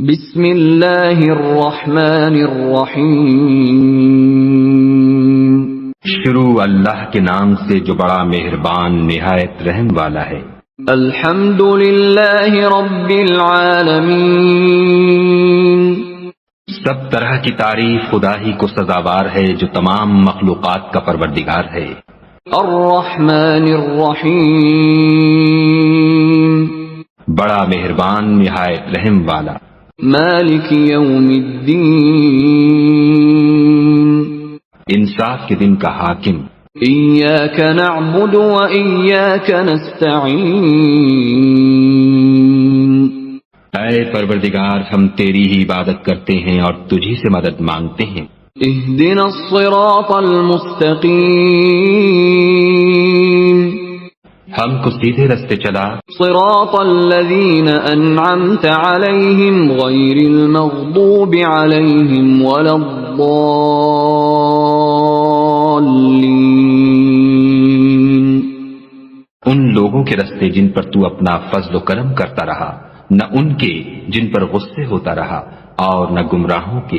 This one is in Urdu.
بسم اللہ الرحمن الرحیم۔ شروع اللہ کے نام سے جو بڑا مہربان نہایت رحم والا ہے۔ الحمد للہ رب العالمین۔ سب طرح کی تعریف خدا ہی کو سزاوار ہے جو تمام مخلوقات کا پروردگار ہے۔ الرحمن الرحیم۔ بڑا مہربان نہایت رحم والا۔ مالک یوم الدین۔ انصاف کے دن کا حاکم۔ ایاک نعبد و ایاک نستعین۔ اے پروردگار ہم تیری ہی عبادت کرتے ہیں اور تجھی سے مدد مانگتے ہیں۔ اہدنا الصراط المستقیم۔ ہم کو سیدھے رستے چلا۔ صراط الذین انعمت علیہم غیر المغضوب علیہم ولا الضالین۔ ان لوگوں کے رستے جن پر تو اپنا فضل و کرم کرتا رہا، نہ ان کے جن پر غصے ہوتا رہا، اور نہ گمراہوں کے